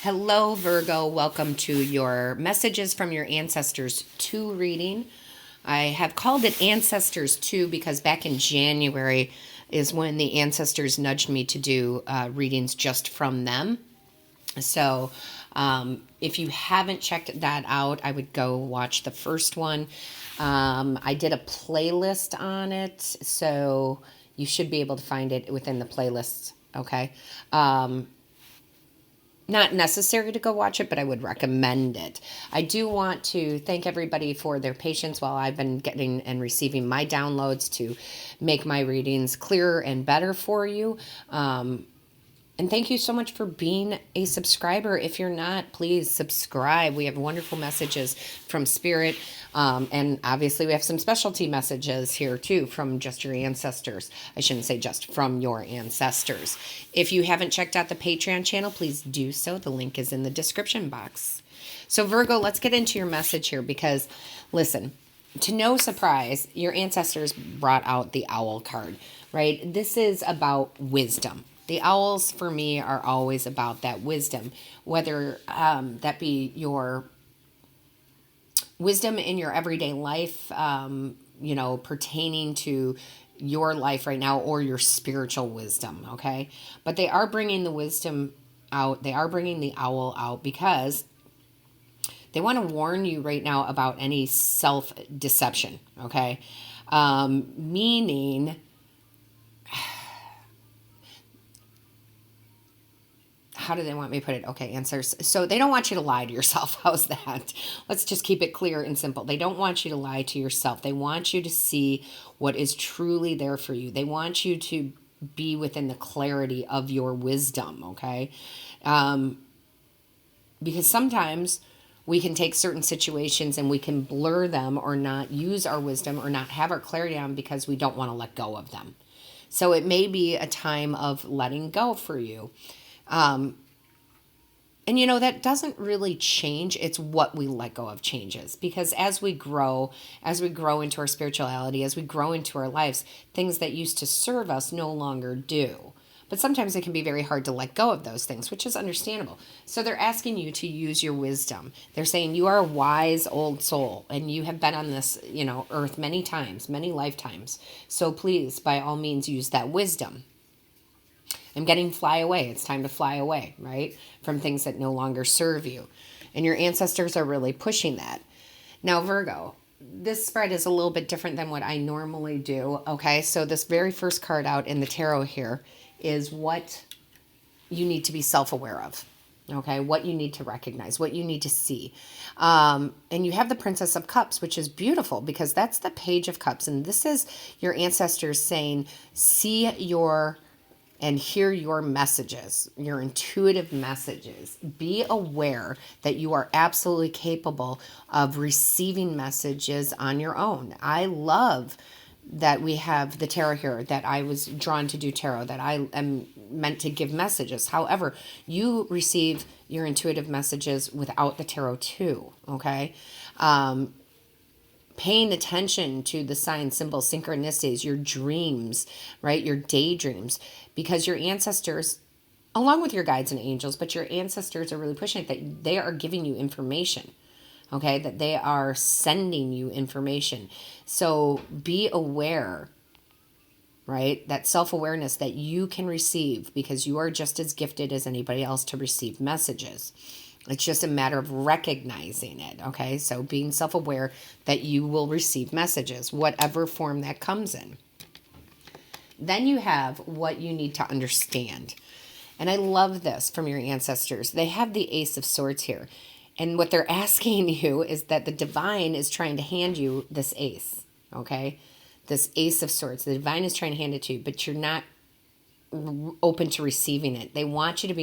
Hello, Virgo. Welcome to your Messages from Your Ancestors 2 reading. I have called it Ancestors 2 because back in January is when the ancestors nudged me to do readings just from them. So if you haven't checked that out, I would go watch the first one. I did a playlist on it, so you should be able to find it within the playlists, okay? Not necessary to go watch it, but I would recommend it. I do want to thank everybody for their patience while I've been getting and receiving my downloads to make my readings clearer and better for you. And thank you so much for being a subscriber. If you're not, please subscribe. We have wonderful messages from Spirit. And obviously, we have some specialty messages here, too, from just your ancestors. I shouldn't say just from your ancestors. If you haven't checked out the Patreon channel, please do so. The link is in the description box. So, Virgo, let's get into your message here because, listen, to no surprise, your ancestors brought out the owl card, right? This is about wisdom. The owls, for me, are always about that wisdom, whether that be your wisdom in your everyday life, pertaining to your life right now, or your spiritual wisdom, okay? But they are bringing the wisdom out. They are bringing the owl out because they want to warn you right now about any self-deception, okay? Meaning, how do they want me to put it? Okay, answers. So they don't want you to lie to yourself. How's that? Let's just keep it clear and simple. They don't want you to lie to yourself. They want you to see what is truly there for you. They want you to be within the clarity of your wisdom, okay? Because sometimes we can take certain situations and we can blur them or not use our wisdom or not have our clarity on because we don't want to let go of them. So it may be a time of letting go for you. And that doesn't really change. It's what we let go of changes, because as we grow into our spirituality, as we grow into our lives, things that used to serve us no longer do. But sometimes it can be very hard to let go of those things, which is understandable. So they're asking you to use your wisdom. They're saying you are a wise old soul and you have been on this, earth many times, many lifetimes. So please, by all means, use that wisdom. I'm getting fly away. It's time to fly away, right? From things that no longer serve you. And your ancestors are really pushing that. Now, Virgo, this spread is a little bit different than what I normally do, okay? So this very first card out in the tarot here is what you need to be self-aware of, okay? What you need to recognize, what you need to see. And you have the Princess of Cups, which is beautiful because that's the Page of Cups. And this is your ancestors saying, see your and hear your messages, your intuitive messages. Be aware that you are absolutely capable of receiving messages on your own. I love that we have the tarot here, that I was drawn to do tarot, that I am meant to give messages. However, you receive your intuitive messages without the tarot too, okay? Paying attention to the signs, symbols, synchronicities, your dreams, right? Your daydreams, because your ancestors, along with your guides and angels, but your ancestors are really pushing it, that they are giving you information, okay? That they are sending you information. So be aware, right? That self-awareness that you can receive, because you are just as gifted as anybody else to receive messages. It's just a matter of recognizing it, okay? So being self-aware that you will receive messages, whatever form that comes in. Then you have what you need to understand. And I love this from your ancestors. They have the Ace of Swords here. And what they're asking you is that the divine is trying to hand you this ace, okay? This Ace of Swords. The divine is trying to hand it to you, but you're not open to receiving it. They want you to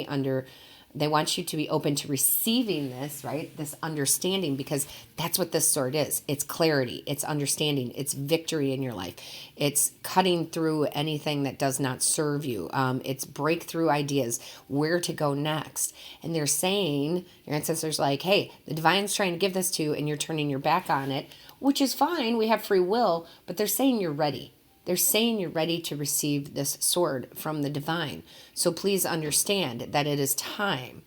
be open to receiving this, right? This understanding, because that's what this sword is. It's clarity, it's understanding, it's victory in your life. It's cutting through anything that does not serve you. It's breakthrough ideas, where to go next. And they're saying, your ancestors like, hey, the divine's trying to give this to you and you're turning your back on it, which is fine. We have free will, but they're saying you're ready. They're saying you're ready to receive this sword from the divine. So please understand that it is time.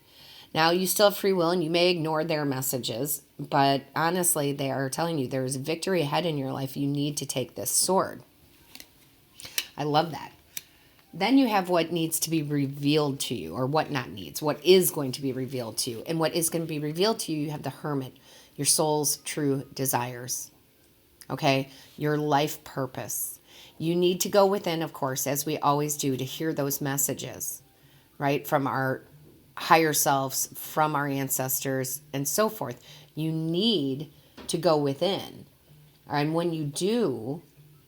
Now, you still have free will and you may ignore their messages, but honestly, they are telling you there's victory ahead in your life. You need to take this sword. I love that. Then you have what needs to be revealed to you, or what not needs, what is going to be revealed to you. And what is going to be revealed to you, you have the Hermit, your soul's true desires, okay? Your life purpose. You need to go within, of course, as we always do, to hear those messages, right? From our higher selves, from our ancestors, and so forth. You need to go within. And when you do,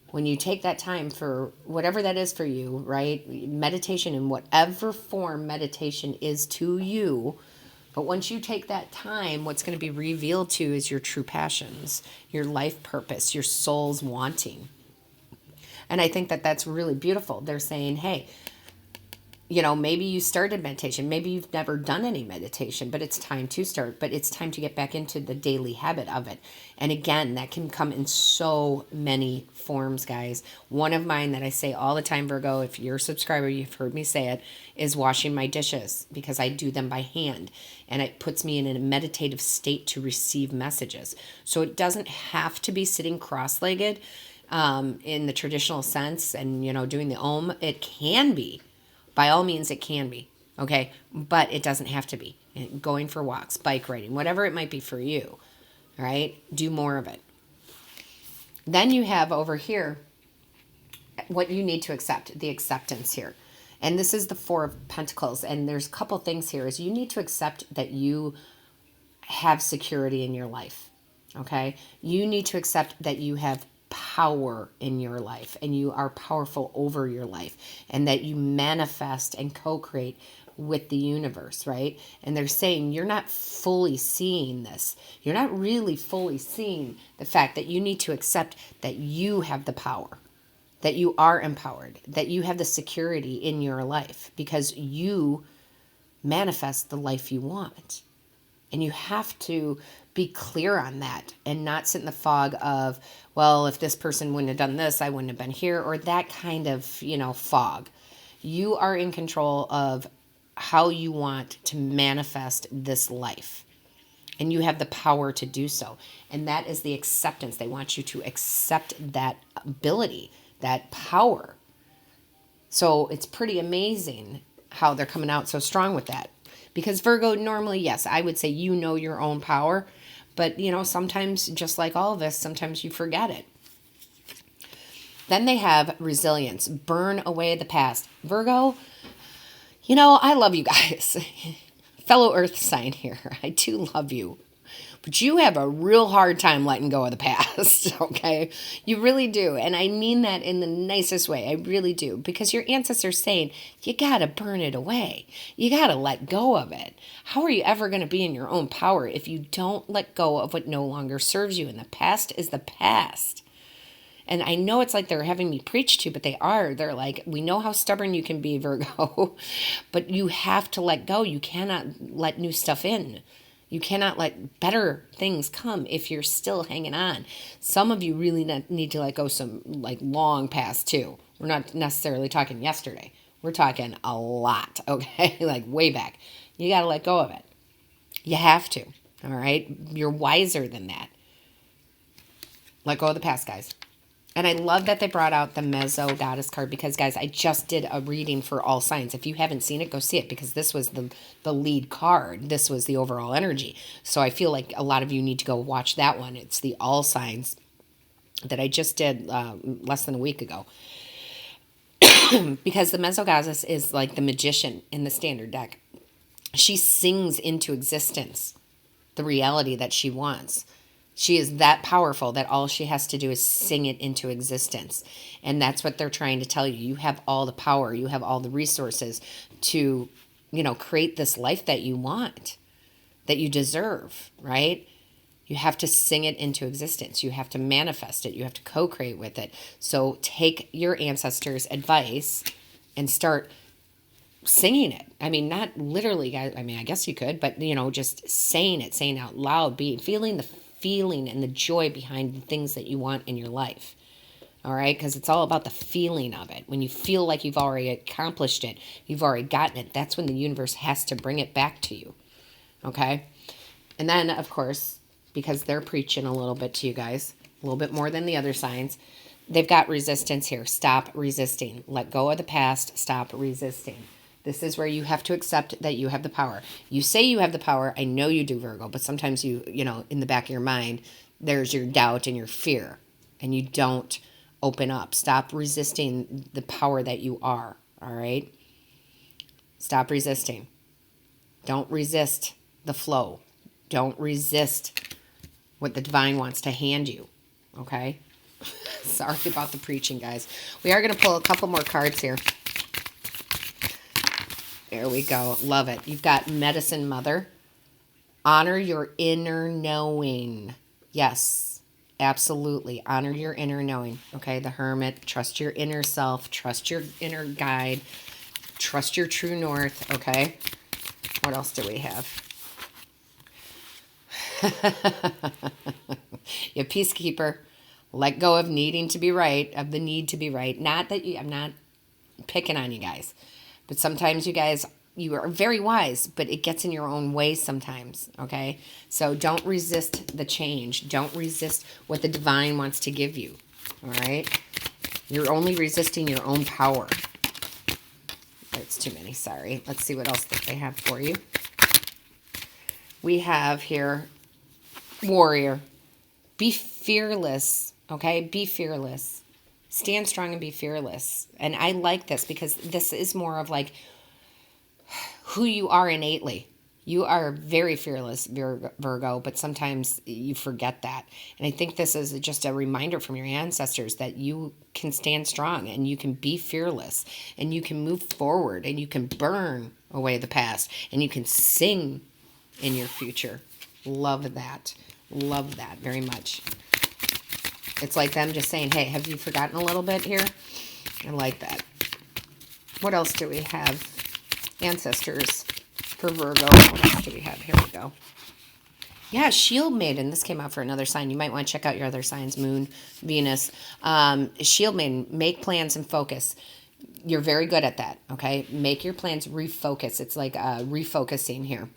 when you take that time for whatever that is for you, right? Meditation in whatever form meditation is to you. But once you take that time, what's going to be revealed to you is your true passions, your life purpose, your soul's wanting. And I think that that's really beautiful. They're saying, hey, you know, maybe you started meditation. Maybe you've never done any meditation, but it's time to start. But it's time to get back into the daily habit of it. And again, that can come in so many forms, guys. One of mine that I say all the time, Virgo, if you're a subscriber, you've heard me say it, is washing my dishes, because I do them by hand. And it puts me in a meditative state to receive messages. So it doesn't have to be sitting cross-legged in the traditional sense and, you know, doing the Om. It can be. By all means, it can be, okay? But it doesn't have to be. Going for walks, bike riding, whatever it might be for you, all right? Do more of it. Then you have over here what you need to accept, the acceptance here. And this is the Four of Pentacles. And there's a couple things here. Is you need to accept that you have security in your life, okay? You need to accept that you have power in your life and you are powerful over your life, and that you manifest and co-create with the universe, right? And they're saying you're not fully seeing this. You're not really fully seeing the fact that you need to accept that you have the power, that you are empowered, that you have the security in your life, because you manifest the life you want. And you have to be clear on that and not sit in the fog of, well, if this person wouldn't have done this, I wouldn't have been here, or that kind of, you know, fog. You are in control of how you want to manifest this life. And you have the power to do so. And that is the acceptance. They want you to accept that ability, that power. So it's pretty amazing how they're coming out so strong with that. Because Virgo, normally, yes, I would say you know your own power. But, you know, sometimes, just like all of us, sometimes you forget it. Then they have resilience. Burn away the past. Virgo, you know, I love you guys. Fellow earth sign here. I do love you. But you have a real hard time letting go of the past, okay? You really do. And I mean that in the nicest way. I really do. Because your ancestors are saying, you got to burn it away. You got to let go of it. How are you ever going to be in your own power if you don't let go of what no longer serves you? And the past is the past. And I know it's like they're having me preach to, but they are. They're like, we know how stubborn you can be, Virgo. But you have to let go. You cannot let new stuff in. You cannot let better things come if you're still hanging on. Some of you really need to let go some, like, long past too. We're not necessarily talking yesterday. We're talking a lot, okay? Like way back. You got to let go of it. You have to, all right? You're wiser than that. Let go of the past, guys. And I love that they brought out the mezzo goddess card, because, guys, I just did a reading for all signs. If you haven't seen it, go see it, because this was the lead card. This was the overall energy. So I feel like a lot of you need to go watch that one. It's the all signs that I just did less than a week ago. Because the mezzo goddess is like the magician in the standard deck. She sings into existence the reality that she wants. She is that powerful that all she has to do is sing it into existence. And that's what they're trying to tell you. You have all the power. You have all the resources to, you know, create this life that you want, that you deserve, right? You have to sing it into existence. You have to manifest it. You have to co-create with it. So take your ancestors' advice and start singing it. I mean, not literally, guys. I mean, I guess you could, but, you know, just saying it, saying out loud, feeling the feeling and the joy behind the things that you want in your life. All right? Because it's all about the feeling of it. When you feel like you've already accomplished it, you've already gotten it, that's when the universe has to bring it back to you. Okay? And then, of course, because they're preaching a little bit to you guys, a little bit more than the other signs, they've got resistance here. Stop resisting. Let go of the past. Stop resisting. This is where you have to accept that you have the power. You say you have the power. I know you do, Virgo, but sometimes you know, in the back of your mind, there's your doubt and your fear, and you don't open up. Stop resisting the power that you are, all right? Stop resisting. Don't resist the flow. Don't resist what the divine wants to hand you, okay? Sorry about the preaching, guys. We are going to pull a couple more cards here. There we go. Love it. You've got Medicine Mother. Honor your inner knowing. Yes, absolutely. Honor your inner knowing. Okay, the Hermit. Trust your inner self. Trust your inner guide. Trust your true north. Okay. What else do we have? You peacekeeper. Let go of needing to be right, of the need to be right. Not that I'm not picking on you guys. But sometimes you guys, you are very wise, but it gets in your own way sometimes, okay? So don't resist the change. Don't resist what the divine wants to give you, all right? You're only resisting your own power. That's too many, sorry. Let's see what else that they have for you. We have here, Warrior. Be fearless, okay? Be fearless. Stand strong and be fearless. And I like this because this is more of like who you are innately. You are very fearless, Virgo, but sometimes you forget that. And I think this is just a reminder from your ancestors that you can stand strong and you can be fearless and you can move forward and you can burn away the past and you can sing in your future. Love that. Love that very much. It's like them just saying, hey, have you forgotten a little bit here? I like that. What else do we have? Ancestors for Virgo. What else do we have? Here we go. Yeah, Shield Maiden. This came out for another sign. You might want to check out your other signs, Moon, Venus. Shield Maiden, make plans and focus. You're very good at that, okay? Make your plans, refocus. It's like refocusing here.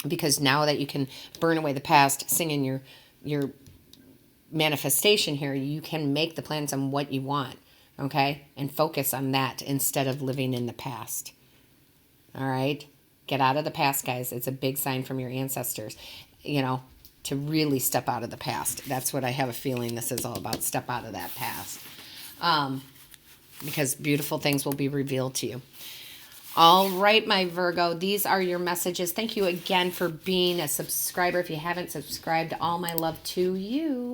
Because now that you can burn away the past, sing in your manifestation here, you can make the plans on what you want, okay? And focus on that instead of living in the past. All right? Get out of the past, guys. It's a big sign from your ancestors, you know, to really step out of the past. That's what I have a feeling this is all about, step out of that past. Because beautiful things will be revealed to you. All right, my Virgo, these are your messages. Thank you again for being a subscriber. If you haven't subscribed, all my love to you.